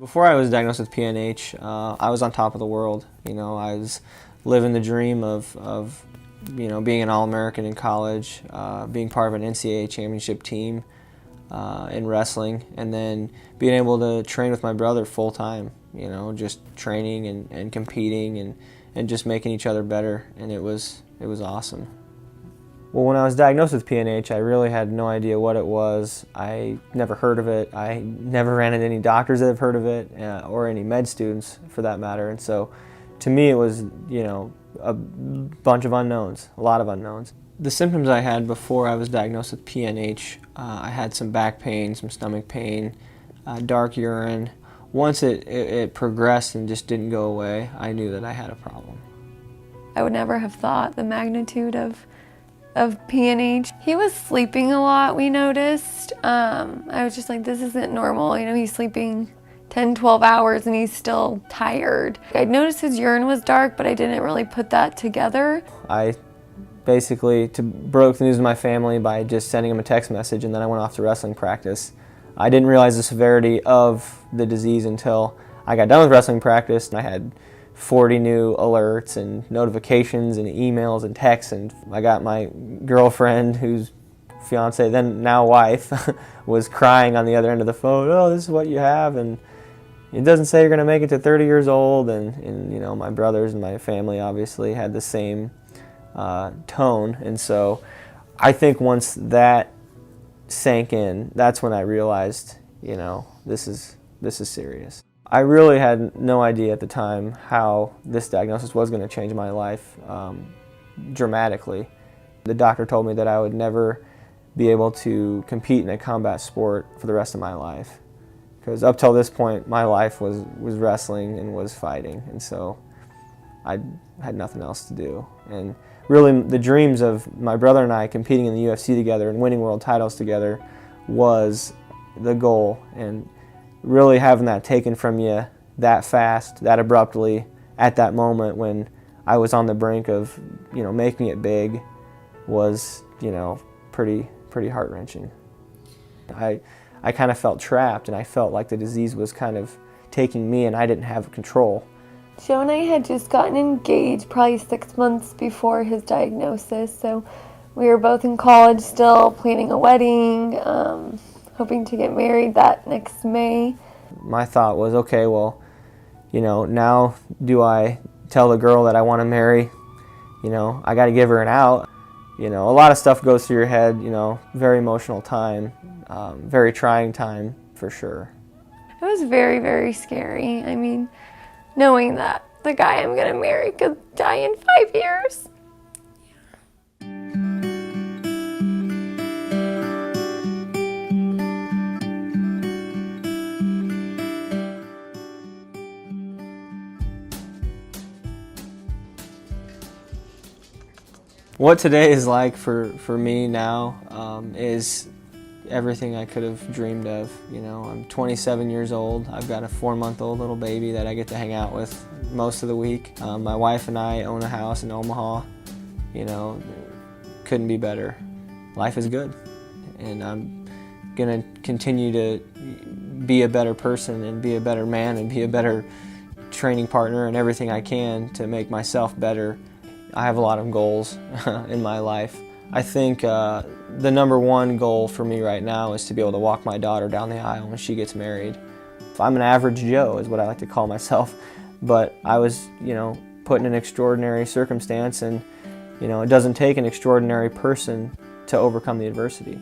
Before I was diagnosed with PNH, I was on top of the world. You know, I was living the dream of being an All-American in college, being part of an NCAA championship team in wrestling, and then being able to train with my brother full time. You know, just training and competing and just making each other better, and it was awesome. Well, when I was diagnosed with PNH, I really had no idea what it was. I never heard of it. I never ran into any doctors that have heard of it, or any med students for that matter. And so, to me, it was, a bunch of unknowns, a lot of unknowns. The symptoms I had before I was diagnosed with PNH, I had some back pain, some stomach pain, dark urine. Once it progressed and just didn't go away, I knew that I had a problem. I would never have thought the magnitude of PNH. He was sleeping a lot, we noticed. I was just like, this isn't normal. You know, he's sleeping 10, 12 hours and he's still tired. I noticed his urine was dark, but I didn't really put that together. I basically broke the news to my family by just sending him a text message, and then I went off to wrestling practice. I didn't realize the severity of the disease until I got done with wrestling practice, and I had 40 new alerts and notifications and emails and texts, and I got my girlfriend, whose fiance, then now wife, was crying on the other end of the phone. Oh, this is what you have, and it doesn't say you're going to make it to 30 years old, and my brothers and my family obviously had the same tone, and so I think once that sank in, that's when I realized, this is serious. I really had no idea at the time how this diagnosis was going to change my life dramatically. The doctor told me that I would never be able to compete in a combat sport for the rest of my life, because up till this point my life was wrestling and was fighting, and so I had nothing else to do. And really the dreams of my brother and I competing in the UFC together and winning world titles together was the goal, and really having that taken from you that fast, that abruptly, at that moment when I was on the brink of, making it big, was, pretty heart-wrenching. I kind of felt trapped, and I felt like the disease was kind of taking me and I didn't have control. Joe and I had just gotten engaged probably 6 months before his diagnosis, so we were both in college still, planning a wedding, hoping to get married that next May. My thought was, okay, well, now do I tell the girl that I want to marry? I got to give her an out. A lot of stuff goes through your head, very emotional time, very trying time for sure. It was very, very scary. I mean, knowing that the guy I'm going to marry could die in 5 years. What today is like for me now is everything I could have dreamed of. I'm 27 years old. I've got a 4-month-old little baby that I get to hang out with most of the week. My wife and I own a house in Omaha. Couldn't be better. Life is good, and I'm gonna continue to be a better person and be a better man and be a better training partner and everything I can to make myself better. I have a lot of goals in my life. I think the #1 goal for me right now is to be able to walk my daughter down the aisle when she gets married. I'm an average Joe, is what I like to call myself, but I was, put in an extraordinary circumstance, and, it doesn't take an extraordinary person to overcome the adversity.